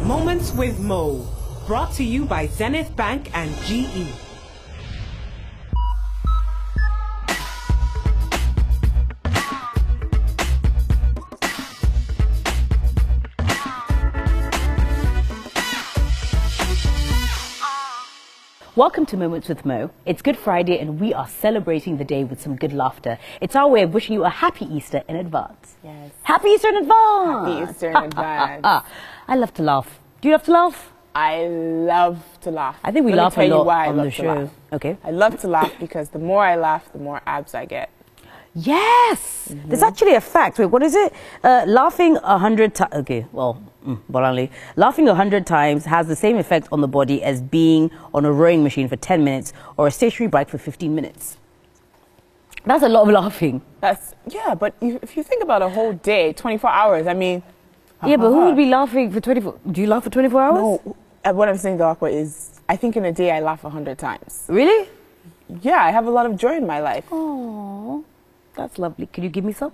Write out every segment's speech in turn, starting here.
Moments with Mo, brought to you by Zenith Bank and GE. Welcome to Moments with Mo. It's Good Friday and we are celebrating the day with some good laughter. It's our way of wishing you a happy Easter in advance. Yes. Happy Easter in advance! Happy Easter in advance. I love to laugh. Do you love to laugh? I love to laugh. I think we laugh a lot on the show. Okay. I love to laugh because the more I laugh, the more abs I get. Yes! There's actually a fact. Wait, what is it? Laughing 100 times. Okay, well, laughing 100 times has the same effect on the body as being on a rowing machine for 10 minutes or a stationary bike for 15 minutes. That's a lot of laughing. Yeah, but if you think about a whole day, 24 hours, I mean... Yeah, but who would be laughing for 24... Do you laugh for 24 hours? No, what I'm saying, Doc, is I think in a day I laugh 100 times. Really? Yeah, I have a lot of joy in my life. Oh, that's lovely. Can you give me some?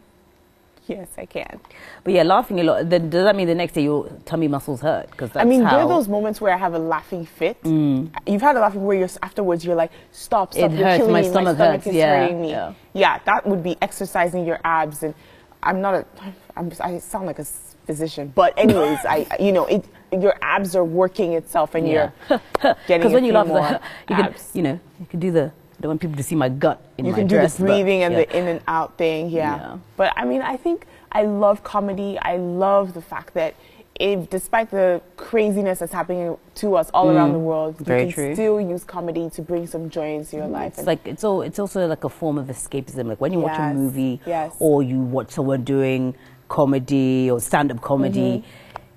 Yes, I can. But yeah, laughing a lot, then does that mean the next day your tummy muscles hurt? Because I mean, there are those moments where I have a laughing fit. You've had a laughing where afterwards you're like, stop, it you're hurts, killing my me, stomach my stomach hurts. is hurting me. Yeah, that would be exercising your abs. And I sound like a physician, but anyways, your abs are working itself, and you're getting. Because when you laugh, you can do the. I don't want people to see my gut in my dress. You can do the breathing and the in and out thing, But I mean, I think I love comedy. I you fact that despite the craziness that's happening to us all around the world, you can still use comedy to bring some joy into your life. It's like it's also like a form of escapism. Like when you watch a movie or you watch someone doing comedy or stand-up comedy.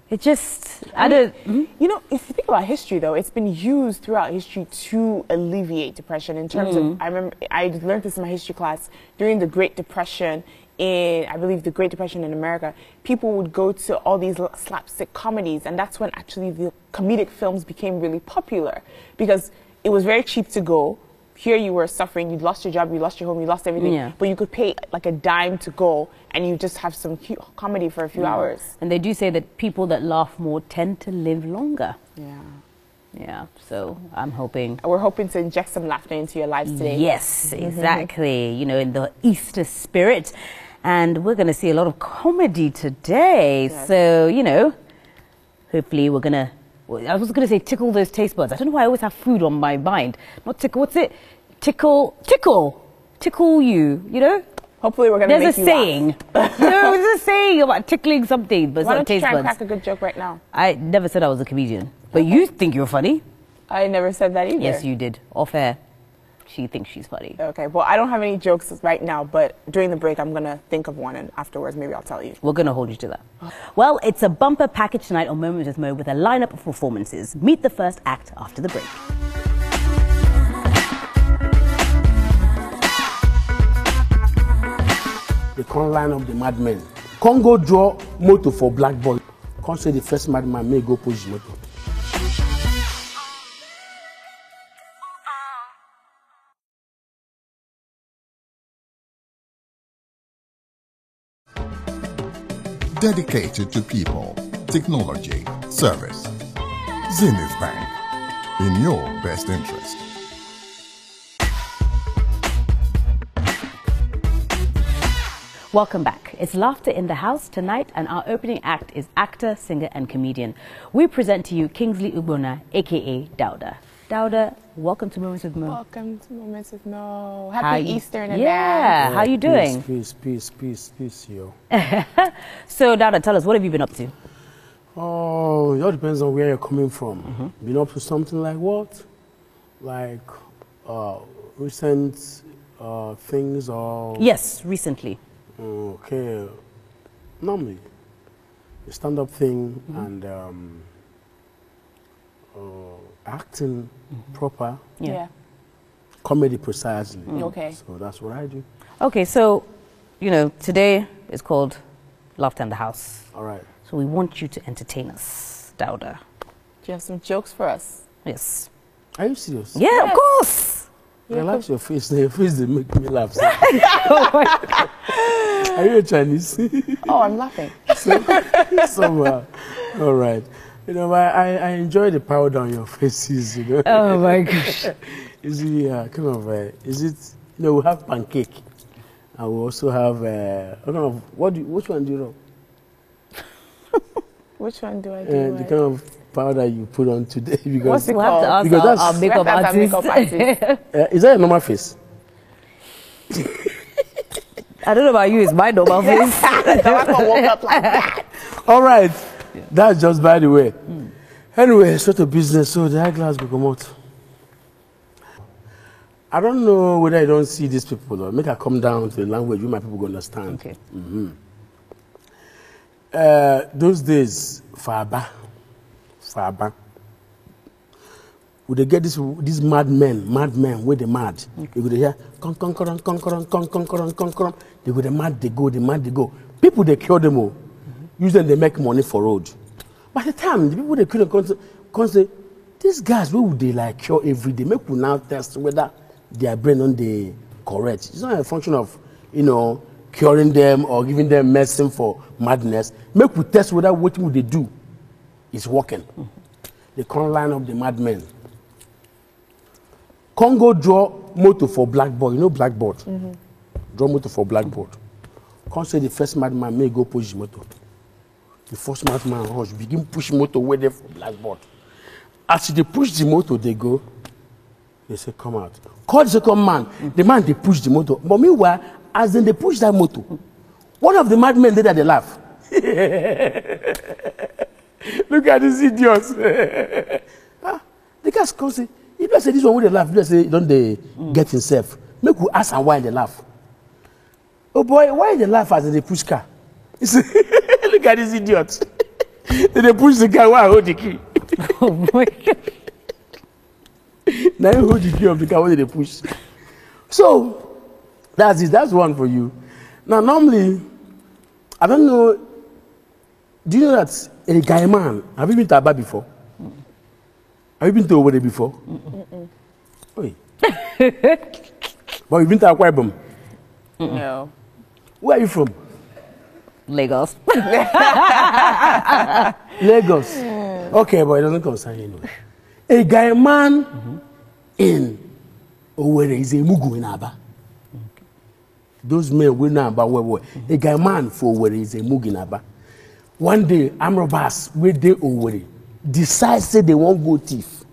It just, you know, if you think about history, though, it's been used throughout history to alleviate depression in terms of, I remember I learned this in my history class during the Great Depression I believe the Great Depression in America, people would go to all these slapstick comedies, and that's when actually the comedic films became really popular because it was very cheap to go. Here you were suffering, you lost your job, you lost your home, you lost everything, but you could pay like a dime to go and you just have some cute comedy for a few hours. And they do say that people that laugh more tend to live longer. Yeah, so I'm hoping. We're hoping to inject some laughter into your lives today. Yes, exactly, you know, in the Easter spirit. And we're going to see a lot of comedy today. Yes. So, you know, hopefully we're going to... I was going to say tickle those taste buds. I don't know why I always have food on my mind. Not tickle, what's it? Tickle you, you know? Hopefully we're going to make you laugh. There's a saying about tickling something, but why it's not taste buds. Why don't you try and crack a good joke right now? I never said I was a comedian, but you think you're funny. I never said that either. Yes, you did. Off air. She thinks she's funny. Okay, well, I don't have any jokes right now, but during the break, I'm going to think of one, and afterwards, maybe I'll tell you. We're going to hold you to that. Well, it's a bumper package tonight on Moments with Mo with a lineup of performances. Meet the first act after the break. They can't line up the madmen. Can't go draw motor for black boy. Can't say the first madman may go push motor. Dedicated to people, technology, service. Zenith Bank, in your best interest. Welcome back. It's Laughter in the House tonight, and our opening act is actor, singer, and comedian. We present to you Kingsley Ubona, aka Dauda. Dauda, welcome to Moments with Mo. Welcome to Moments with Mo. Happy Easter in advance. Yeah, how you doing? Peace, yo. So, Dauda, tell us, what have you been up to? Oh, it all depends on where you're coming from. Been up to something like what? Like recent things or... Yes, recently. Okay. Normally, the stand-up thing and acting proper. Yeah. Comedy precisely. Okay. So that's what I do. Okay, so, you know, today is called Laughter in the House. All right. So we want you to entertain us, Dauda. Do you have some jokes for us? Yes. Are you serious? Yeah, yes. Of course. I like your face. Your face, they make me laugh. Are you a Chinese? Oh, I'm laughing. All right. You know, I enjoy the powder on your faces, you know. Oh my gosh. Is it kind of, is it, you know, we have pancake. And we also have, I don't know, which one do you know? Which one do I do? The kind of powder you put on today. Because What's it We'll have to called? ask Because our makeup That's our artist. makeup artist. is that a normal face? I don't know about you, it's my normal face. Someone woke up like that. All right. Yeah. That's just by the way. Anyway, sort of business, so the eyeglass will come out. I don't know whether I don't see these people or make her come down to the language where my people will understand. Okay. Those days, Faba, would they get these madmen where they mad? Okay. They go to hear, con. They go, they go. People, they kill them all. Use them, they make money for road. By the time, the people, they kill them, say, these guys, where would they like cure every day? Make we now test whether their brain on the correct. It's not a function of, you know, curing them or giving them medicine for madness. Make we test whether what would they do is working. They can't line up the madmen. Congo draw motor for blackboard. You know blackboard? Draw motor for blackboard. Can't say the first madman may go push the motor. The first madman rush, begin push motor where they for blackboard. As they push the motor, they go. They say, come out. Call the second man. The man, they push the motor. But meanwhile, as then they push that motor, one of the madmen did that they laugh. Look at these idiots. The guys come say, if I say this one with they laugh, they say, don't they get himself? Make we ask why they laugh. Oh boy, why they laugh as they push car? Look at these idiots. They push the car while I hold the key. Oh my God. Now you hold the key of the car when they push. So, that's it. That's one for you. Now, normally, I don't know. Do you know that a guy man, have you been to Aba before? Have you been to Owerri before? Oi. But you've been to Akwa Ibom? No. Where are you from? Lagos. Lagos. Okay, but it doesn't concern you anyway. A guy man in Owerri is a mugu in Aba. Those men will know about where. A guy man for Owerri is a mugu in Aba. One day, Amrobas, where they Owerri, decides say they won't go thief.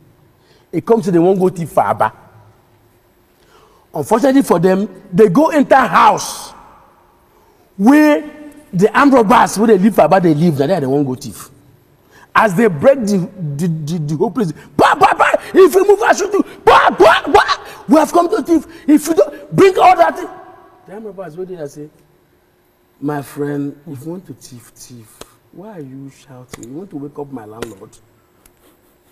It comes to they won't go thief for Aba. Unfortunately for them, they go into a house where the Amrobas, where they live for Aba, they live. Now they won't go thief. As they break the whole place, bah, bah, bah, if you move, I should do, bah, bah, bah, we have come to thief. If you don't bring all that thing. The Amrobas, what did I say? My friend, if you want to thief, why are you shouting? You want to wake up my landlord?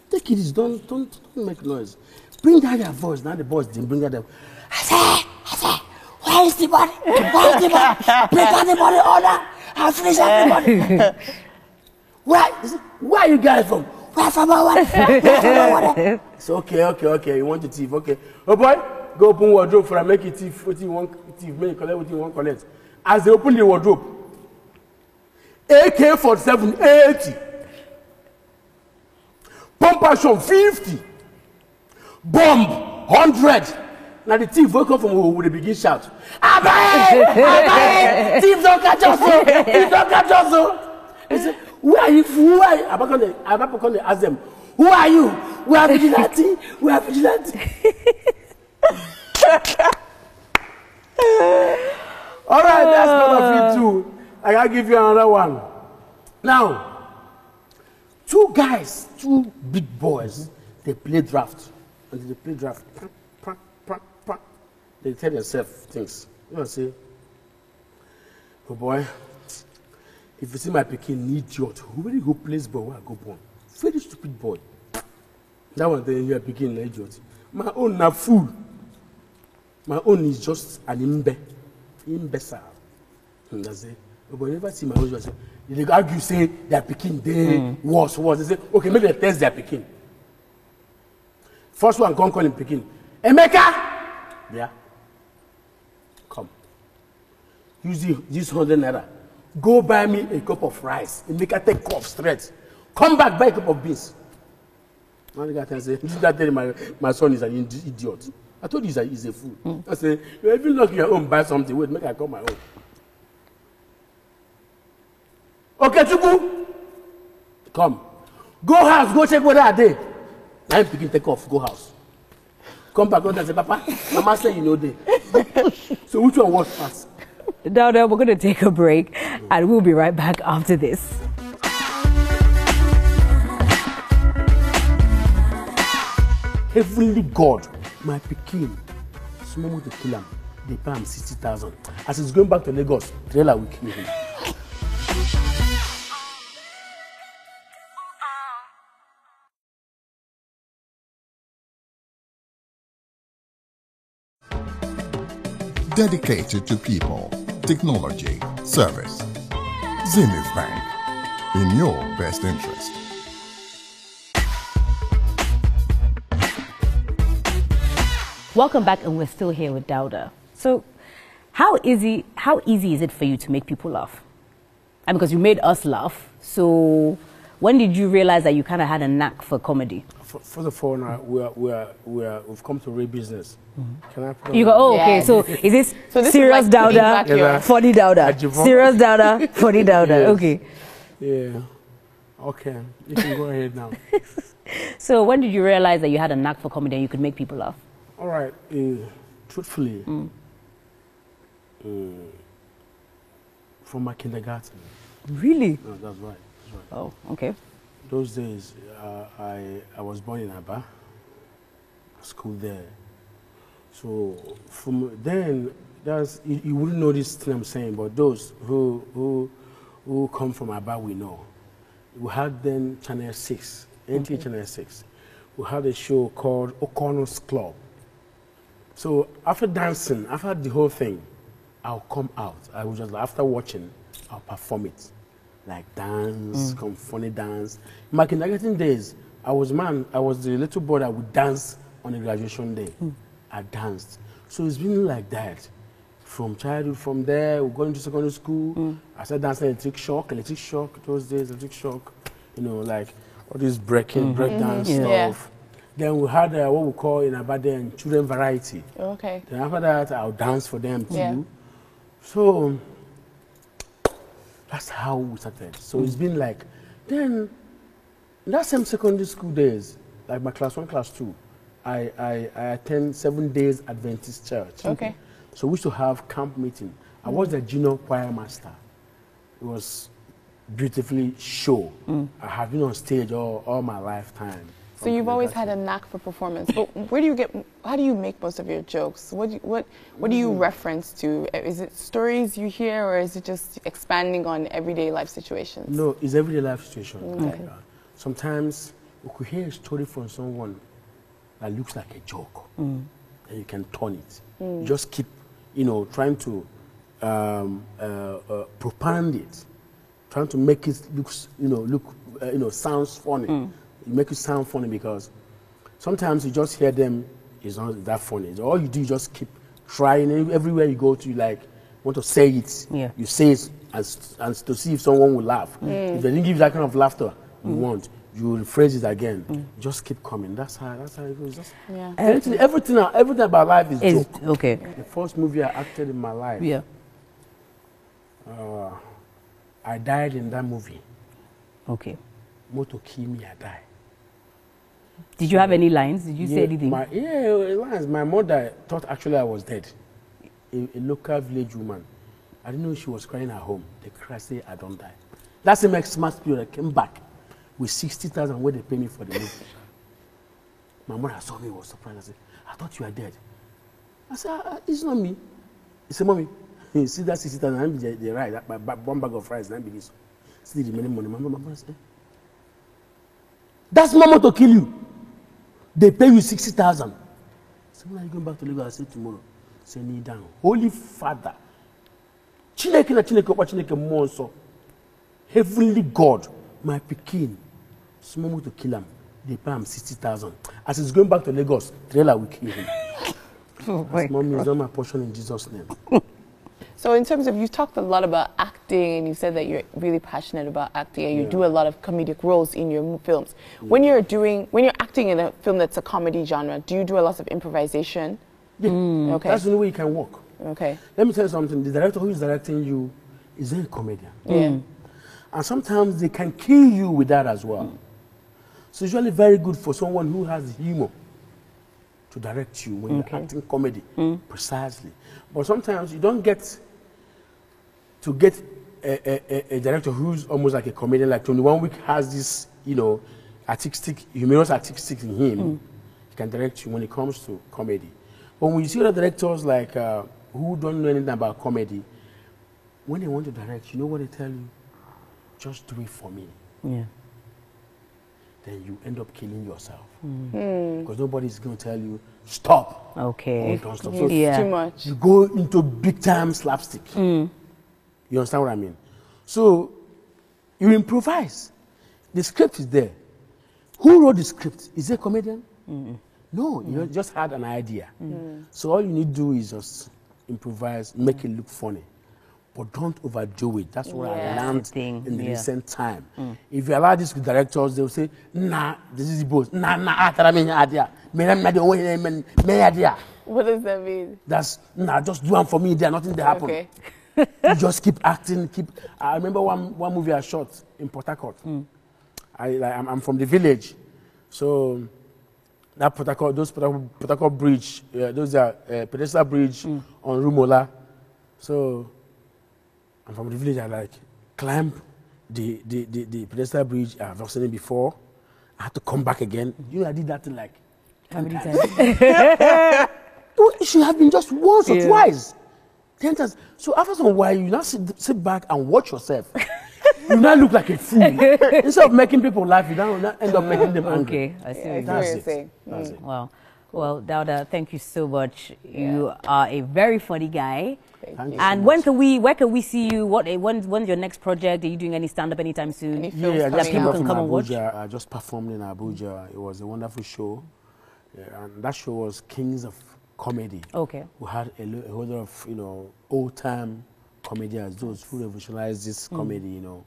Take it easy, don't make noise. Bring down your voice. Now the boss didn't bring down the voice. I say, where is the body? Where is the body? Bring down the body order. I'll finish everybody. Where are you guys from? Where from our water? It's okay. You want to thief, okay. Oh boy, go open wardrobe for I make it thief. What you want thief, make you collect what you want collect. As they open the wardrobe, AK-47, 80. Pump action, 50. Bomb, 100. Now the thief woke up from where they begin shout. Abaye! Thief don't catch us! Thief don't catch us! He said, who are you? I'm going to ask them, who are you? We are vigilante. All right, that's number 3 too. I gotta give you another one. Now, two big boys, they play draft. And they play draft. They tell themselves things. You know what I say? Oh boy, if you see my Peking idiot, who really go plays ball where I go born? Very stupid boy. That one then you are Peking idiot. My own na fool. My own is just an imbecile. And that's it. But I never see my own. They argue, say their Peking day was. They say, okay, maybe they test their Peking. First one, come call him Peking. Emeka! Yeah. Come. Use this 100 naira. Go buy me a cup of rice. Emeka take cup straight. Come back, buy a cup of beans. One guy can say, that day my son is an idiot. I told you he's a fool. I say, you even look your own, buy something. Wait, make I call my own. Okay, Chuku. Come. Go house, go check whether I did. I'm picking take off, go house. Come back and say, Papa, Mama say you know they. So which one works fast? Dauda, we're going to take a break and we'll be right back after this. Heavenly God, my Pekin, small to kill him. They pay him 60,000. As he's going back to Lagos, trailer will kill him. Dedicated to people, technology, service. Zenith Bank, in your best interest. Welcome back, and we're still here with Dauda. So, how easy is it for you to make people laugh? And because you made us laugh, so when did you realize that you kind of had a knack for comedy? First of all, now we've come to real business. Can I put You go, oh, okay. So is this serious is like Dauda, funny Dauda? Serious Dauda, funny Dauda. Yes. Okay. Yeah. Okay. You can go ahead now. So when did you realize that you had a knack for comedy and you could make people laugh? All right. Truthfully, from my kindergarten. Really? No, that's right. Oh, okay. Those days, I was born in Aba, school there. So from then, you wouldn't know this thing I'm saying, but those who come from Aba, we know. We had then Channel 6, NTA Channel 6. We had a show called O'Connor's Club. So after dancing, after the whole thing, I'll come out. I will just, after watching, I'll perform it. Like dance, funny dance. In my kindergarten days, I was the little boy that would dance on a graduation day. I danced. So it's been like that. From childhood, from there, we go into secondary school. I started dancing electric shock, those days, electric shock. You know, like all this break dance stuff. Yeah. Then we had what we call in Abadan children variety. Okay. Then after that, I'll dance for them too. Yeah. So that's how we started. So it's been like, then in that same secondary school days, like my class 1, class 2, I attend 7 days Adventist church. Okay. So we used to have camp meeting. I was the junior choir master. It was beautifully show. I have been on stage all my lifetime. So you've always had a knack for performance, but how do you make most of your jokes? What do you reference to? Is it stories you hear, or is it just expanding on everyday life situations? No, it's everyday life situation. Okay. Sometimes we could hear a story from someone that looks like a joke, and you can turn it. You just keep, trying to propagand it, trying to make it sounds funny. You make it sound funny because sometimes you just hear them, it's not that funny. All you do is just keep trying, and everywhere you go to, you like want to say it. Yeah. You say it and to see if someone will laugh. If they didn't give you that kind of laughter you want, you will rephrase it again. Just keep coming. That's how it goes. Yeah. Everything about life is joke. Okay. The first movie I acted in my life. Yeah. I died in that movie. Okay. Moto kill me, I died. Did you have any lines? Did you say anything? Lines. My mother thought actually I was dead. A local village woman. I didn't know she was crying at home. The cry say I don't die. That's the next smart people that came back with 60,000 where they pay me for the movie. My mother saw me, was surprised. I said, I thought you were dead. I said, it's not me. He said, Mommy, you see that 60,000, they write that one bag of rice, and begins. See the remaining money. My mother said, that's Mama to kill you. They pay you 60,000. So when are you going back to Lagos? I said tomorrow. Say kneel down. Holy Father. Chineke monso. Heavenly God, my Pekin. Small to kill him. They pay him 60,000. As he's going back to Lagos, trailer will kill him. Oh my Mommy is not my portion in Jesus' name. So in terms of, you talked a lot about acting, and you said that you're really passionate about acting, and you do a lot of comedic roles in your films. When you're acting in a film that's a comedy genre, do you do a lot of improvisation? Yeah. Okay. That's the only way you can work. Okay. Let me tell you something. The director who is directing you is a comedian. Yeah. And sometimes they can kill you with that as well. So it's really very good for someone who has humor to direct you when you're acting comedy, precisely. But sometimes you don't get to get a director who's almost like a comedian, like 21 Week has this, you know, humorous artistic in him. He can direct you when it comes to comedy. But when you see other directors like who don't know anything about comedy, when they want to direct, you know what they tell you? Just do it for me. Yeah. Then you end up killing yourself. Because nobody's going to tell you, stop. Okay. Don't stop. So it's too much. You go into big time slapstick. You understand what I mean? So you improvise. The script is there. Who wrote the script? Is it a comedian? No, you just had an idea. So all you need to do is just improvise, make it look funny. But don't overdo it. That's what I learned in the recent time. If you allow this with directors, they'll say, nah, this is the boss. Nah, idea. What does that mean? That's, nah, just do one for me. There's nothing to happen. Okay. You just keep acting. I remember one movie I shot in Port Harcourt. I'm from the village. So that those Port Harcourt bridge, those are pedestrian bridge on Rumola. So I'm from the village. I like climb the pedestrian bridge. I've not seen it before. I had to come back again. You know, I did that in like how many times? It should have been just once or twice. 10 times. So after some while, you now sit back and watch yourself. You now look like a fool. Instead of making people laugh, you now end up making them angry. Okay, I see. Yeah, That's what you're saying. Wow. Well, Dauda, thank you so much. You are a very funny guy. Thank you And so much. where can we see you? When's your next project? Are you doing any stand-up anytime soon? Any films Yeah, I just coming came out? back from come and watch? Abuja. I just performed in Abuja. It was a wonderful show. And that show was Kings of Comedy. Okay. We had a whole lot of, you know, old-time comedians, those who revolutionized this comedy, you know.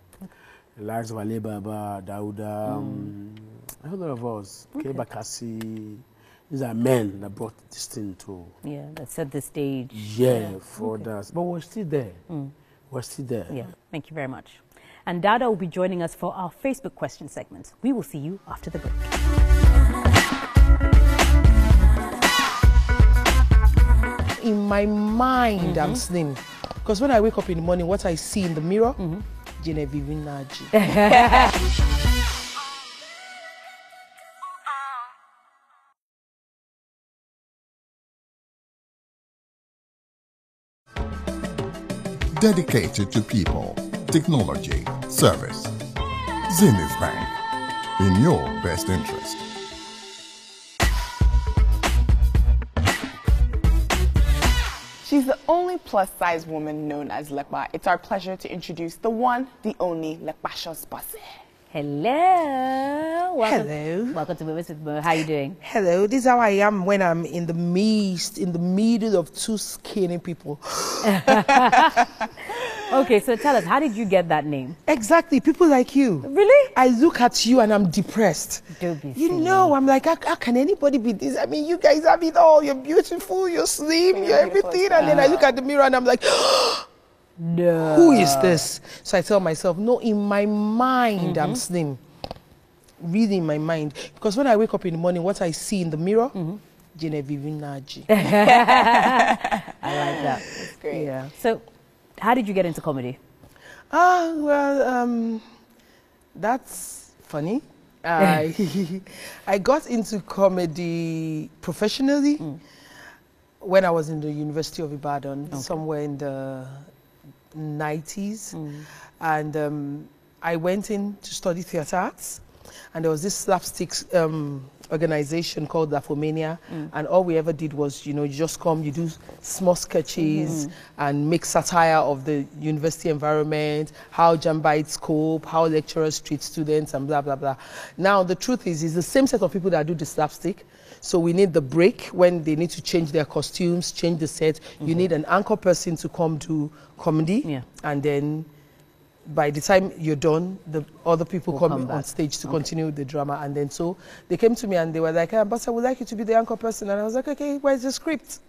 The likes of Ali Baba, Dauda, a whole lot of us. Keba Kasi. These are men that brought this thing to... Yeah, that set the stage. Yeah, for us. But we're still there. We're still there. Yeah, thank you very much. And Dauda will be joining us for our Facebook question segment. We will see you after the break. In my mind, I'm slim. Because when I wake up in the morning, what I see in the mirror, Genevieve Naji. Dedicated to people, technology, service. Zenith Bank, in your best interest. She's the only plus-size woman known as Lekba. It's our pleasure to introduce the one, the only Lekbashos Bosse. Hello. Welcome. Hello. Welcome to Women's with Mo. How are you doing? Hello, this is how I am when I'm in the middle of two skinny people. Okay, so tell us, how did you get that name? Exactly, people like you. Really? I look at you and I'm depressed. Don't be You silly. know, I'm like, how can anybody be this? I mean, you guys have it all. You're beautiful, you're slim, you're everything. And then I look at the mirror and I'm like, No. who is this? So I tell myself, no, in my mind, I'm slim. Really in my mind. Because when I wake up in the morning, what I see in the mirror, Genevieve Naji. I like that. That's great. Yeah. So, how did you get into comedy? Well, that's funny. I got into comedy professionally when I was in the University of Ibadan, somewhere in the 90s. And I went in to study theatre arts. and there was this slapstick organization called Lafomania, and all we ever did was, you know, you just come, you do small sketches and make satire of the university environment, how Jambites cope, how lecturers treat students, and blah, blah, blah. Now, the truth is, it's the same set of people that do the slapstick. So we need the break when they need to change their costumes, change the set. You need an anchor person to come do comedy, and then by the time you're done, the other people come on stage to continue the drama. And then so they came to me and they were like, hey, but I would like you to be the anchor person. And I was like, okay, where's the script?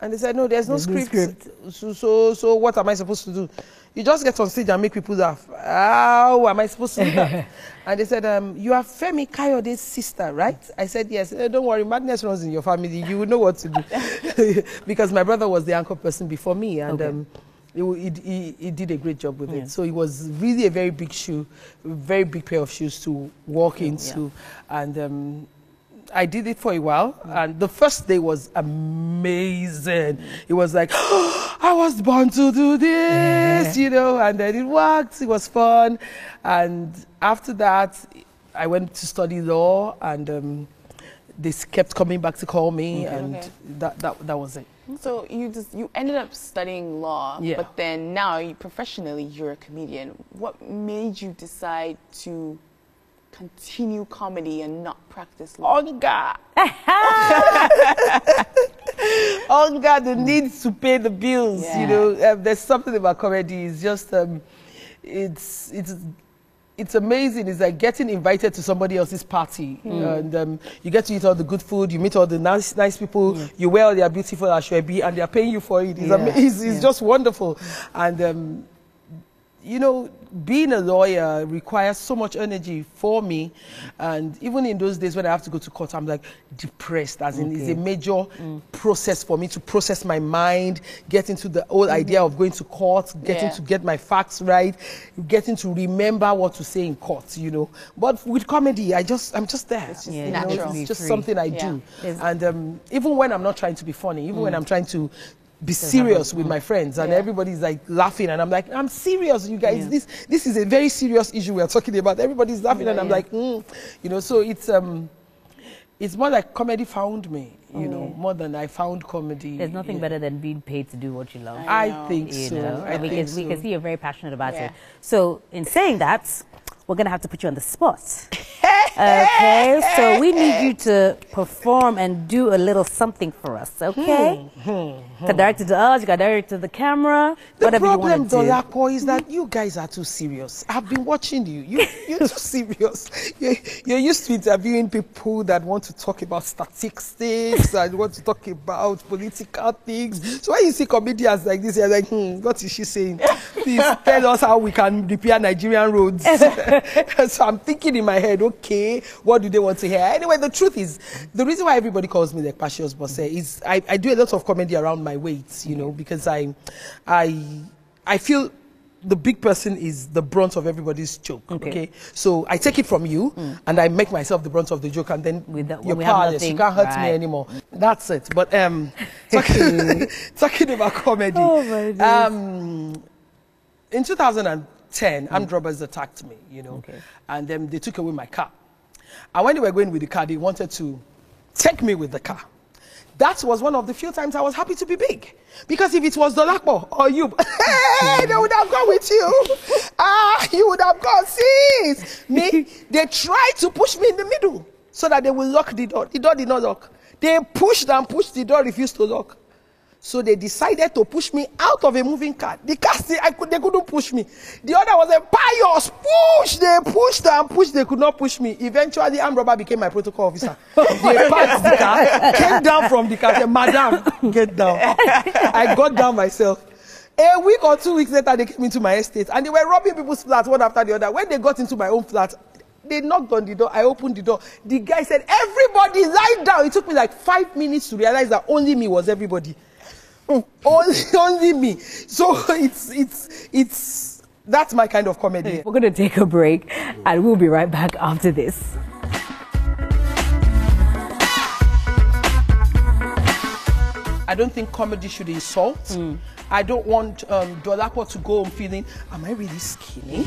And they said, no, there's no script. So what am I supposed to do? You just get on stage and make people laugh. How am I supposed to do that? And they said, you are Femi Kayode's sister, right? I said, yes. Don't worry, madness runs in your family. You will know what to do. Because my brother was the anchor person before me. And he did a great job with it. So it was really a very big shoe, a very big pair of shoes to walk into. And I did it for a while, and the first day was amazing. It was like, oh, I was born to do this, you know, and then it worked. It was fun. And after that, I went to study law, and they kept coming back to call me, and that was it. So you ended up studying law, but then now professionally you're a comedian. What made you decide to continue comedy and not practice law? Hunger. Hunger, the need to pay the bills. You know, there's something about comedy. It's just it's amazing. It's like getting invited to somebody else's party, and you get to eat all the good food, you meet all the nice people, you wear all their beautiful ashwebi, and they're paying you for it. It's it's just wonderful. And you know, being a lawyer requires so much energy for me, and even in those days when I have to go to court, I'm like depressed, as in it's a major process for me to process my mind, get into the whole idea of going to court, getting to get my facts right, getting to remember what to say in court, you know. But with comedy, I'm just there. It's just natural. It's just something I do. And even when I'm not trying to be funny, even when I'm trying to be serious with my friends, and everybody's like laughing, and I'm like, I'm serious, you guys. This is a very serious issue we are talking about. Everybody's laughing, and I'm like, you know. So it's more like comedy found me, you know, more than I found comedy. There's nothing better than being paid to do what you love. I think so. We can see you're very passionate about it. So in saying that, we're gonna have to put you on the spot. Okay, so we need you to perform and do a little something for us, okay? Can direct it to us, you can direct it to the camera, whatever you want to do. The problem, Dolako, is that you guys are too serious. I've been watching you. You're too serious. You're used to interviewing people that want to talk about statistics and want to talk about political things. So when you see comedians like this, you're like, what is she saying? Please tell us how we can repair Nigerian roads. So I'm thinking in my head, okay, what do they want to hear? Anyway, the truth is, the reason why everybody calls me the Cassius Bosse is I do a lot of comedy around my weight, you know, because I feel the big person is the brunt of everybody's joke, okay? So I take it from you, and I make myself the brunt of the joke, and then you're powerless. You can't hurt me anymore. That's it. But talking about comedy, in 2010, armed robbers attacked me, you know, and then they took away my car. And when they were going with the car, they wanted to take me with the car. That was one of the few times I was happy to be big. Because if it was Dolakbo or you, hey, they would have gone with you. You would have gone, sis. Me, they tried to push me in the middle so that they will lock the door. The door did not lock. They pushed and pushed, the door refused to lock. So they decided to push me out of a moving car. The car, they couldn't push me. The other was a pious push. They pushed and pushed. They could not push me. Eventually, armed robber became my protocol officer. They parked the car, came down from the car, said, Madam, get down. I got down myself. A week or 2 weeks later, they came into my estate, and they were robbing people's flats one after the other. When they got into my own flat, they knocked on the door. I opened the door. The guy said, everybody lie down. It took me like 5 minutes to realize that only me was everybody. Only me. So it's that's my kind of comedy. We're going to take a break, and we'll be right back after this. I don't think comedy should insult. I don't want Dolakbo to go on feeling, am I really skinny?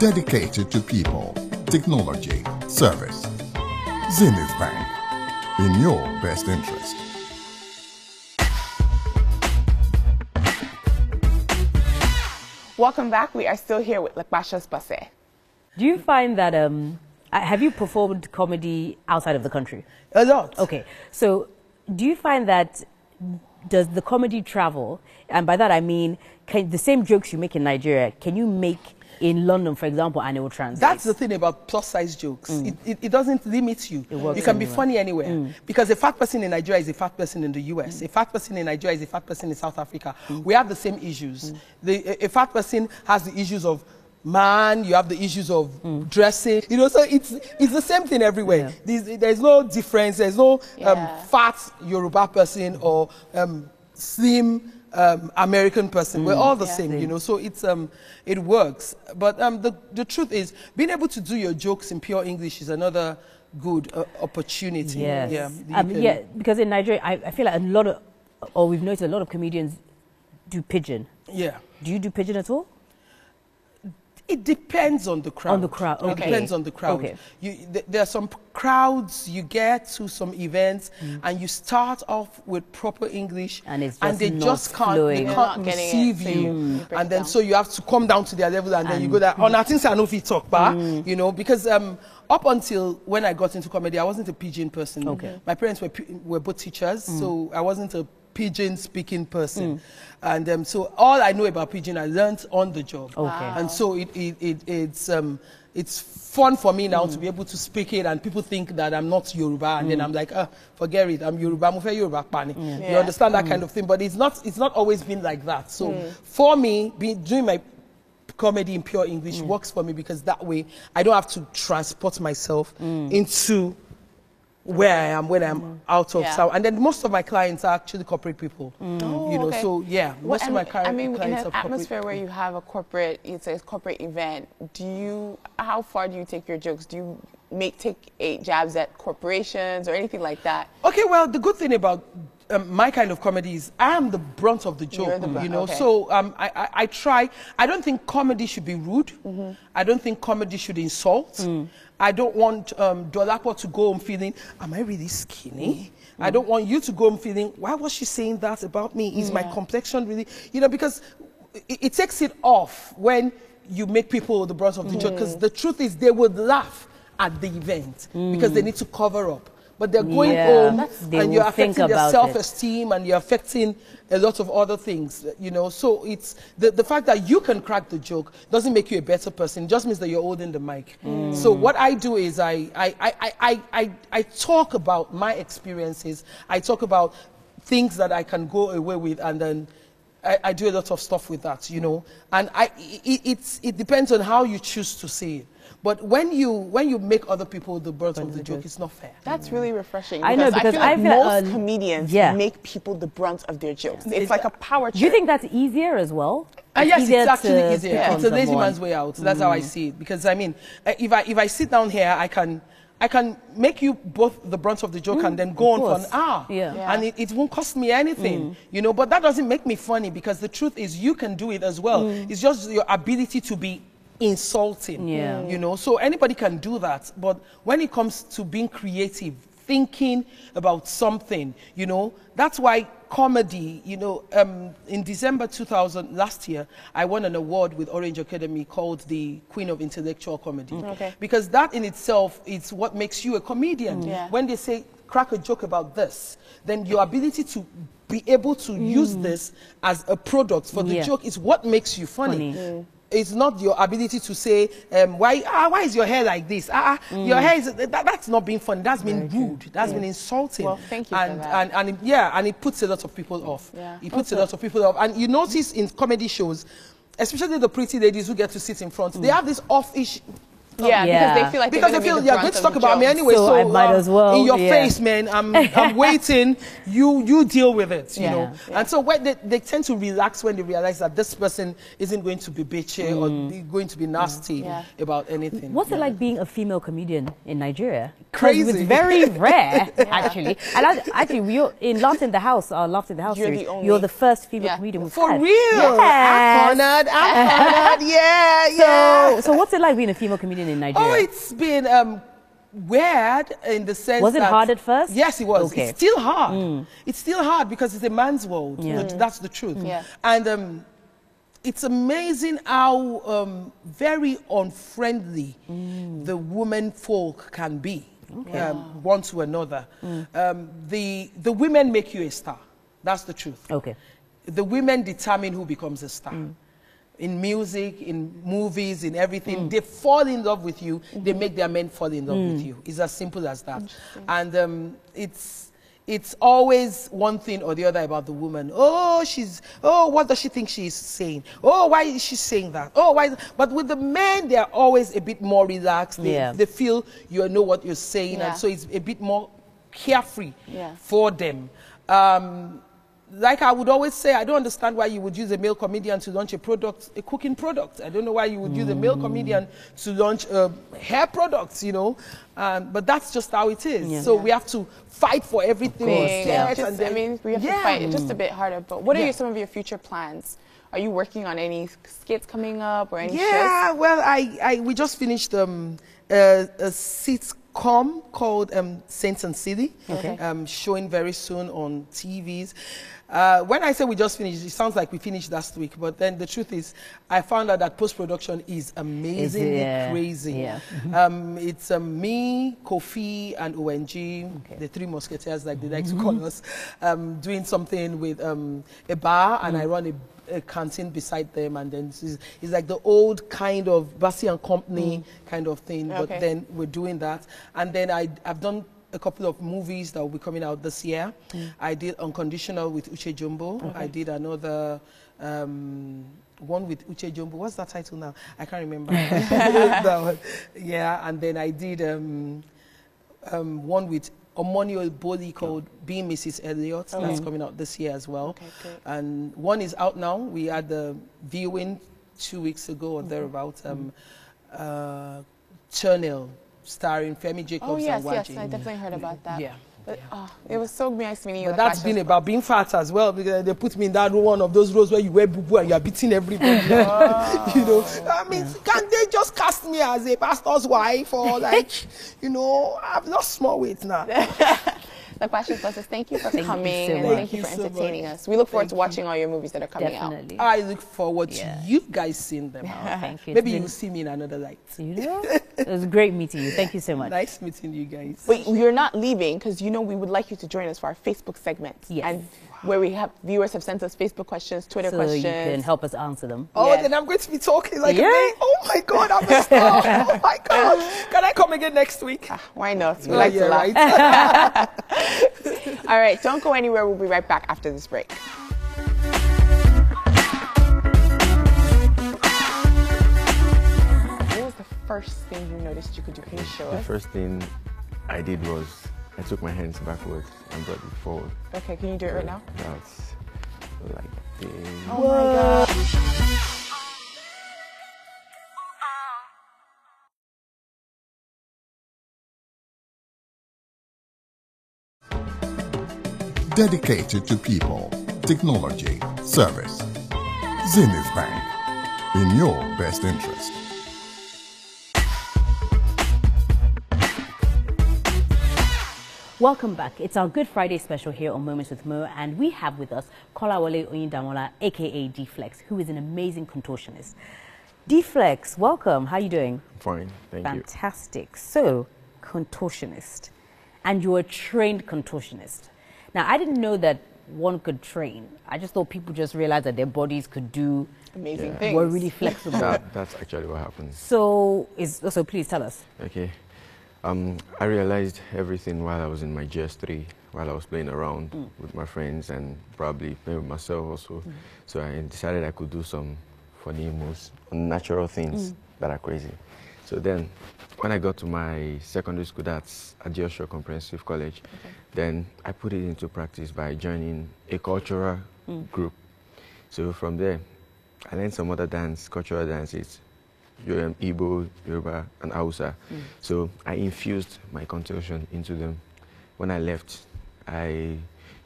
dedicated to people, technology, service. Zenith Bank, in your best interest. Welcome back. We are still here with Lakbashas Basse. Do you find that, have you performed comedy outside of the country? A lot. Okay, so do you find that, does the comedy travel? And by that I mean, the same jokes you make in Nigeria, can you make in London, for example, and it will translate? That's the thing about plus-size jokes. It doesn't limit you. You can be funny anywhere. Because a fat person in Nigeria is a fat person in the US. A fat person in Nigeria is a fat person in South Africa. We have the same issues. A fat person has the issues of man, you have the issues of dressing, you know, so it's the same thing everywhere. There's no difference. There's no fat Yoruba person or slim American person. We're all the same, you know, so it works. But the truth is, being able to do your jokes in pure English is another good opportunity. Yes. Yeah, because in Nigeria, I feel like we've noticed a lot of comedians do pidgin. Yeah. Do you do pidgin at all? It depends on the crowd. On the crowd, okay. It depends on the crowd. Okay. There are some crowds you get to some events and you start off with proper English and they just can't receive you. And then so you have to come down to their level and then you go there. On I think I know if you talk back, you know, because up until when I got into comedy, I wasn't a pidgin person. Okay. My parents were both teachers, so I wasn't a pidgin speaking person. And so all I know about pidgin I learned on the job. Okay. And so it's fun for me now to be able to speak it, and people think that I'm not Yoruba, and then I'm like, forget it, I'm Yoruba, I'm Yoruba Pani. You understand that kind of thing, but it's not always been like that. So for me, doing my comedy in pure English works for me, because that way I don't have to transport myself into where I am when I'm out of town. And then most of my clients are actually corporate people. You know, so yeah, most of my clients are corporate. In an atmosphere where you have a corporate, it's a corporate event, how far do you take your jokes? Do you take 8 jabs at corporations or anything like that? Okay, well, the good thing about my kind of comedy is I am the brunt of the joke, you know. Okay. So I try. I don't think comedy should be rude. I don't think comedy should insult. I don't want Dolapo to go home feeling, am I really skinny? I don't want you to go home feeling, why was she saying that about me? Is my complexion really, you know, because it takes it off when you make people the brunt of the joke, because the truth is they would laugh at the event because they need to cover up. But they're going home and you're affecting their self-esteem and you're affecting a lot of other things, you know. So it's the fact that you can crack the joke doesn't make you a better person. It just means that you're holding the mic. So what I do is I talk about my experiences. I talk about things that I can go away with, and then I do a lot of stuff with that, you know. And it depends on how you choose to say it. But when you make other people the brunt of the joke, it's not fair. That's really refreshing. I know, because I feel like most comedians make people the brunt of their jokes. It's like a power trip. Do you think that's easier as well? Yes, it's actually easier. It's a lazy man's way out. That's how I see it. Because I mean, if I sit down here, I can make you both the brunt of the joke and then go on for an hour. And it won't cost me anything, you know. But that doesn't make me funny, because the truth is you can do it as well. It's just your ability to be insulting, you know. So anybody can do that. But when it comes to being creative, thinking about something, you know, that's why comedy, you know, in December 2000, last year, I won an award with Orange Academy called the Queen of Intellectual Comedy. Because that in itself is what makes you a comedian. When they say, crack a joke about this, then your ability to be able to use this as a product for the joke is what makes you funny. It's not your ability to say, why is your hair like this? Your hair is, that's not being funny. That's been rude. That's been insulting. Well, thank you for that. And it puts a lot of people off. It puts a lot of people off. And you notice in comedy shows, especially the pretty ladies who get to sit in front, they have this offish Yeah, because they feel like because they feel you're going to talk about me anyway. So I might as well. In your face, man. I'm waiting. You deal with it. You know. Yeah. And so when they tend to relax when they realize that this person isn't going to be bitchy or going to be nasty about anything. What's it like being a female comedian in Nigeria? Crazy. It's very rare, actually. And actually, we're in Laugh in the House, our Laugh in the House You're series. the only. You're the first female comedian we've For had. real? Yes. I'm honored. Yeah. So what's it like being a female comedian in Nigeria? Oh, it's been weird in the sense Was it hard at first? Yes, it was. Okay. It's still hard. It's still hard because it's a man's world. Yeah. That's the truth. Yeah. And it's amazing how very unfriendly the women folk can be one to another. The women make you a star. That's the truth. Okay. The women determine who becomes a star. In music, in movies, in everything, they fall in love with you. They make their men fall in love with you. It's as simple as that. And it's always one thing or the other about the woman. Oh, what does she think she's saying? Oh, why is she saying that? Oh, why? But with the men, they're always a bit more relaxed. They feel you know what you're saying, and so it's a bit more carefree for them. Like I would always say, I don't understand why you would use a male comedian to launch a product, a cooking product. I don't know why you would use a male comedian to launch hair products, you know. But that's just how it is. So we have to fight for everything. I mean, we have to fight. It's just a bit harder. But what are some of your future plans? Are you working on any skits coming up or any shows? Yeah, well, we just finished a sitcom called Saints and City, showing very soon on TVs. When I say we just finished, it sounds like we finished last week, but then the truth is, I found out that post-production is amazingly crazy. It's me, Kofi, and ONG, the three musketeers, like they like to call us, doing something with a bar, and I run a canteen beside them, and then it's like the old kind of Bassi and Company kind of thing, but then we're doing that. And then I've done a couple of movies that will be coming out this year. I did Unconditional with Uche Jumbo. I did another one with Uche Jumbo. What's that title now? I can't remember. That one. Yeah, and then I did one with Omonio Boli called Being Mrs. Elliot. That's coming out this year as well. And one is out now. We had the viewing 2 weeks ago or thereabouts. Channel, starring Femi Jacobs and Waji. Yes, I definitely heard about that. But, it was so nice meeting you. But that's been about being fat as well, because they put me in that one of those roles where you wear boo-boo and you're beating everybody. You know, I mean, can't they just cast me as a pastor's wife or like, you know, I've lost small weight now. The Passion Pluses, thank you for coming and thank you for entertaining us. We look forward to watching all your movies that are coming out. I look forward to you guys seeing them. Thank you. Maybe you'll see me in another light. You know, it was great meeting you. Thank you so much. Nice meeting you guys. But you're not leaving because, you know, we would like you to join us for our Facebook segment. And where we have viewers have sent us Facebook questions, Twitter questions. So you can help us answer them. Oh, then I'm going to be talking like a man. Oh my God, I'm a star. Oh my God. Can I come again next week? Why not? We like to laugh. All right, don't go anywhere. We'll be right back after this break. What was the first thing you noticed you could do? Can you show us? The first thing I did was I took my hands backwards and brought it forward. Okay, can you do it right now? That's like this. Oh my God. Dedicated to people, technology, service. Zenith Bank, in your best interest. Welcome back. It's our Good Friday special here on Moments with Mo, and we have with us Kolawole Oyindamola, aka D-Flex, who is an amazing contortionist. D-Flex, welcome. How are you doing? Fine, thank you. Fantastic. So, contortionist, and you're a trained contortionist. Now, I didn't know that one could train. I just thought people just realized that their bodies could do amazing things. Were really flexible. That's actually what happens. So, please tell us. Okay. I realized everything while I was in my GS3, while I was playing around with my friends and probably playing with myself also. So I decided I could do some funny moves, unnatural things that are crazy. So then, when I got to my secondary school, that's at Joshua Comprehensive College, then I put it into practice by joining a cultural group. So from there, I learned some other cultural dances, Igbo, Yoruba, and Hausa. So I infused my contortion into them. When I left, I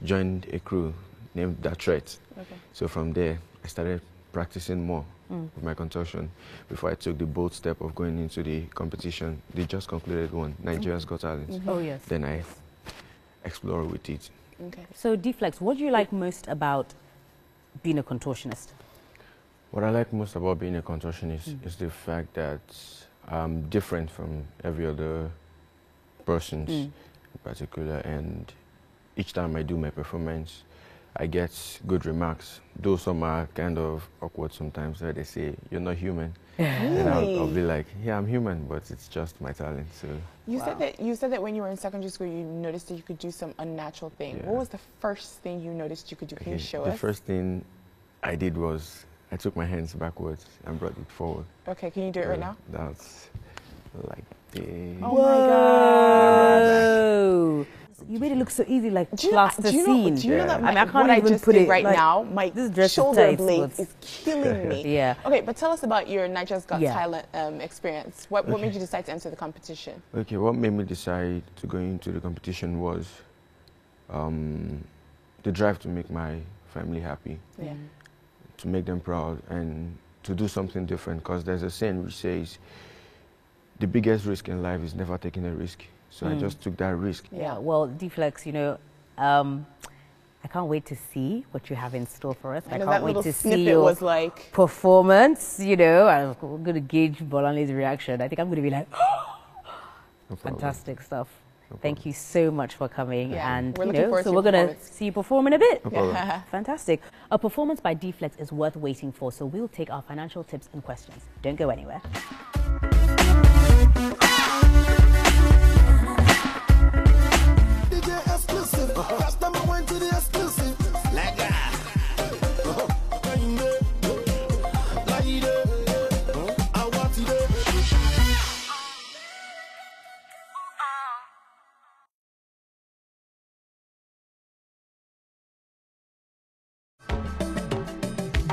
joined a crew named The Threat. So from there, I started practicing more with my contortion before I took the bold step of going into the competition. They just concluded one, Nigeria's Got Talent. Oh, yes. Then I explored with it. So, D-Flex, what do you like most about being a contortionist? What I like most about being a contortionist is the fact that I'm different from every other person in particular, and each time I do my performance, I get good remarks, though some are kind of awkward sometimes, where they say, you're not human. And I'll be like, yeah, I'm human, but it's just my talent. So You said that when you were in secondary school, you noticed that you could do some unnatural thing. Yeah. What was the first thing you noticed you could do? Can you show us? The first thing I did was I took my hands backwards and brought it forward. Okay, can you do it right now? That's like the... Oh my God. You made it look so easy, like plaster do you know that I can't what I even just put did it right like, now, my shoulder blade is killing me. Yeah. Okay, but tell us about your Nigeria's Got Talent experience. What made you decide to enter the competition? Okay, what made me decide to go into the competition was the drive to make my family happy, to make them proud, and to do something different. Because there's a saying which says, the biggest risk in life is never taking a risk. So I just took that risk. Yeah, well, D-Flex, you know, I can't wait to see what you have in store for us. I can't wait to see your performance, you know. I'm going to gauge Bolanle's reaction. I think I'm going to be like, no fantastic stuff. No Thank you so much for coming. And, you know, so we're going to see you perform in a bit. Fantastic. A performance by D-Flex is worth waiting for, so we'll take our financial tips and questions. Don't go anywhere.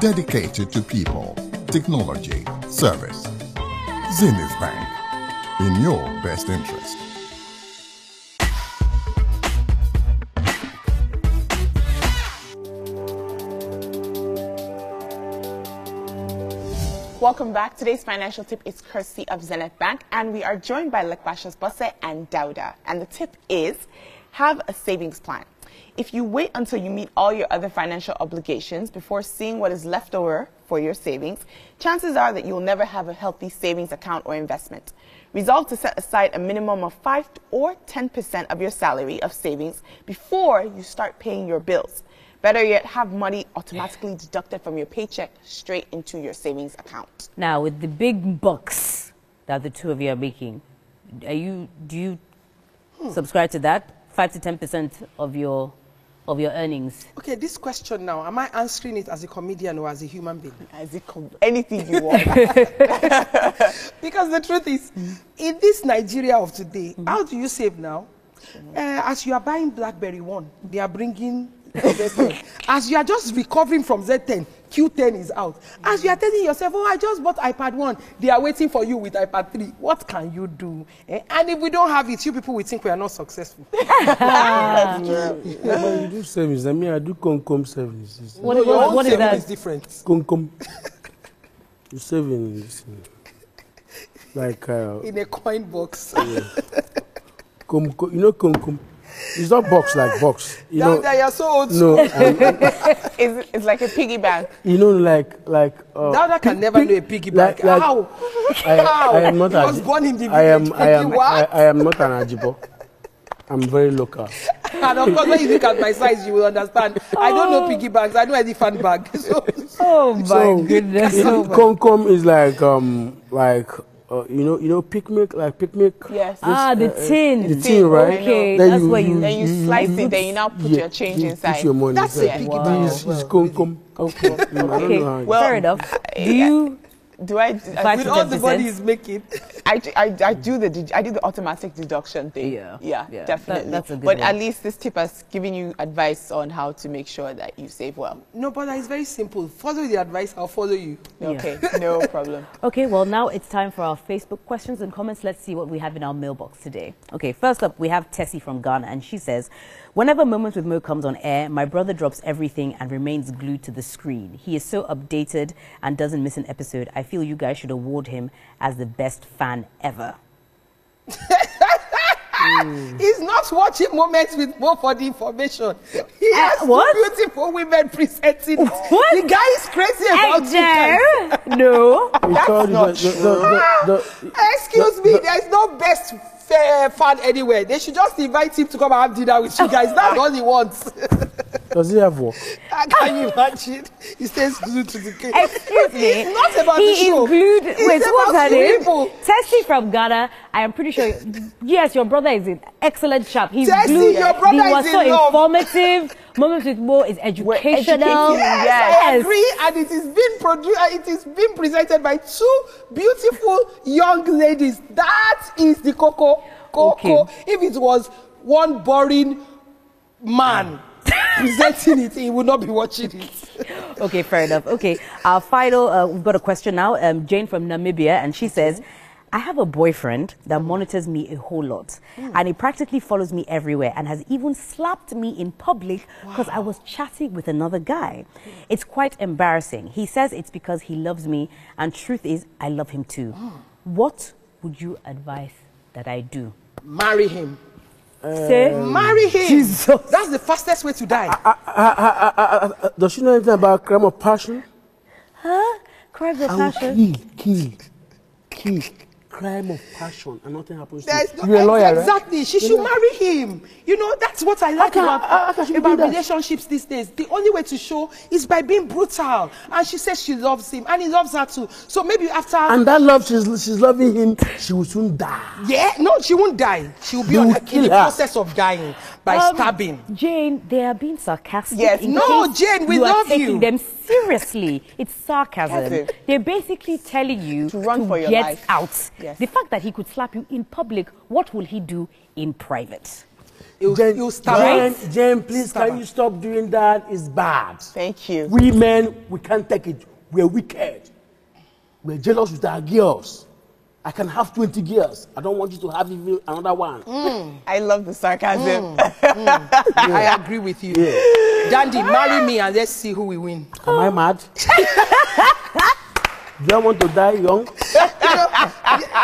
Dedicated to people, technology, service. Zenith Bank, in your best interest. Welcome back. Today's financial tip is courtesy of Zenith Bank, and we are joined by Lekbashas Bosse and Dauda. And the tip is, have a savings plan. If you wait until you meet all your other financial obligations before seeing what is left over for your savings, chances are that you will never have a healthy savings account or investment. Resolve to set aside a minimum of 5 or 10% of your salary of savings before you start paying your bills. Better yet, have money automatically deducted from your paycheck straight into your savings account. Now, with the big bucks that the two of you are making, do you subscribe to that? 5 to 10% of your earnings. Okay, this question now, am I answering it as a comedian or as a human being? As anything you want. Because the truth is, in this Nigeria of today, how do you save now? As you are buying BlackBerry 1, they are bringing Z10. As you are just recovering from Z10, Q10 is out. As you are telling yourself, oh, I just bought iPad 1, they are waiting for you with iPad 3. What can you do? And if we don't have it, you people will think we are not successful. When you do savings, I mean, I do Concom services. What is that? Is different. Concom. You save in this, like in a coin box. Yeah. You know Concom. It's not box like box. You know, you're so old. No, it's like a piggy bank. You know, like. Dauda can never do a piggy bank. How? I am not. He was born in the village. I am not an Ajibo. I'm very local. And of course, when you look at my size, you will understand. I don't know piggy banks. I know elephant bag. Oh my goodness! Concom is like. You know, picnic. Yes. The tin. The tin, right? Okay, then that's where you slice it. Then you now put your change inside. Put your money that's inside. A piggy bank. This is Concom. Okay. Okay. Well, fair enough. Do you Do I? With all the money he's making. I do the automatic deduction thing. Yeah, definitely. That's a good but one. at least this tip has given you advice on how to make sure that you save well. No, but it's very simple. Follow the advice, I'll follow you. Okay, no problem. Okay, well, now it's time for our Facebook questions and comments. Let's see what we have in our mailbox today. Okay, first up, we have Tessie from Ghana, and she says, whenever Moments with Mo comes on air, my brother drops everything and remains glued to the screen. He is so updated and doesn't miss an episode. I feel you guys should award him as the best fan ever. He's not watching Moments with Mo for the information. He has what? two beautiful women presenting it. What? The guy is crazy about it. No. Excuse me, there's no best fan anywhere. They should just invite him to come and have dinner with you guys. That's all he wants. Does he have work? Can you imagine? He stays glued to the cake. Excuse me. It's not about he the show. Is glued. It's wait, what's about her name? people. Tessie from Ghana. I am pretty sure. Yes, your brother is an excellent chap. He's Tessie, glued. your brother He was is so in love. informative. Moments with Mo is educational. Yes, I agree, and it is being produced. It is being presented by two beautiful young ladies. That is the cocoa. Okay. If it was one boring man presenting it, he would not be watching it. Okay, fair enough. Okay, our final, we've got a question now. Jane from Namibia, and she says, I have a boyfriend that monitors me a whole lot, and he practically follows me everywhere and has even slapped me in public because I was chatting with another guy. It's quite embarrassing. He says it's because he loves me, and truth is, I love him too. What would you advise that I do? Marry him. Say, marry him. Jesus. That's the fastest way to die. Does she know anything about crime of passion? Huh? Crimes of I will passion? kill. Crime of passion, and nothing happens to There's you. You're a lawyer, exactly. right? She should marry him. You know, that's what I like about that? relationships these days. The only way to show is by being brutal. And she says she loves him, and he loves her too. So maybe after... And that love, she's loving him, she will soon die. Yeah, no, she won't die. She will be in the process of dying by stabbing. Jane, they are being sarcastic. Yes, no, Jane, we love you. You are taking them seriously. It's sarcasm. They're basically telling you to run for your get life. out. Yes. The fact that he could slap you in public, what will he do in private? Jane, please, can you stop doing that? It's bad. Thank you. We men, we can't take it. We're wicked. We're jealous with our girls. I can have 20 girls. I don't want you to have even another one. I love the sarcasm. I agree with you. Yeah. Dandy, marry me and let's see who will win. Am I mad? Do I want to die young?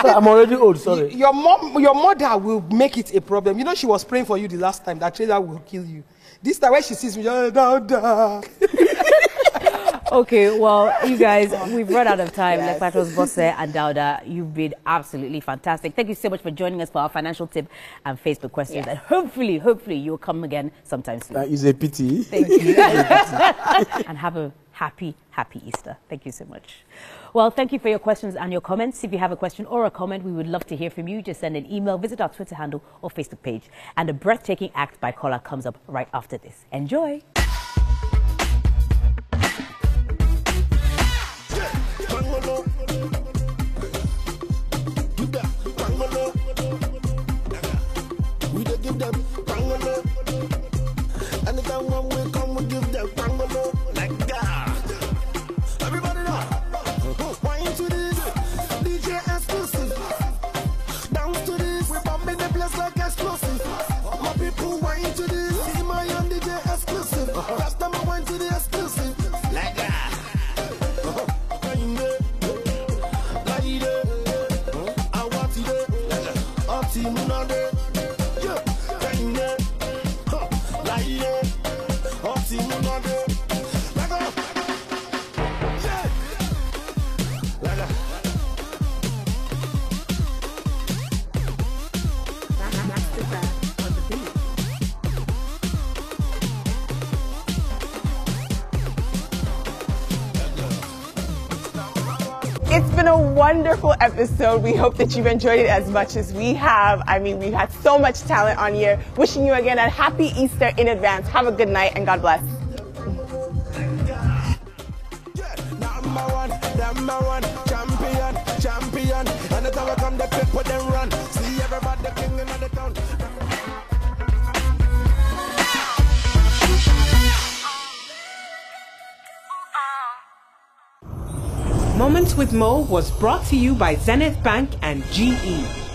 I'm already old, sorry. Your mother will make it a problem. You know, she was praying for you the last time. That trailer will kill you. This time when she sees me, Okay, well, you guys, we've run out of time. Yes. Like Patros, Bosse, and Dauda, you've been absolutely fantastic. Thank you so much for joining us for our financial tip and Facebook questions. And hopefully, you'll come again sometime soon. That is a pity. Thank you. And have a happy Easter. Thank you so much. Well, thank you for your questions and your comments. If you have a question or a comment, we would love to hear from you. Just send an email, visit our Twitter handle or Facebook page. And a breathtaking act by Kola comes up right after this. Enjoy. It's been a wonderful episode. We hope that you've enjoyed it as much as we have. I mean, we've had so much talent on here. Wishing you again a happy Easter in advance. Have a good night and God bless. Number one, Moments with Mo was brought to you by Zenith Bank and GE.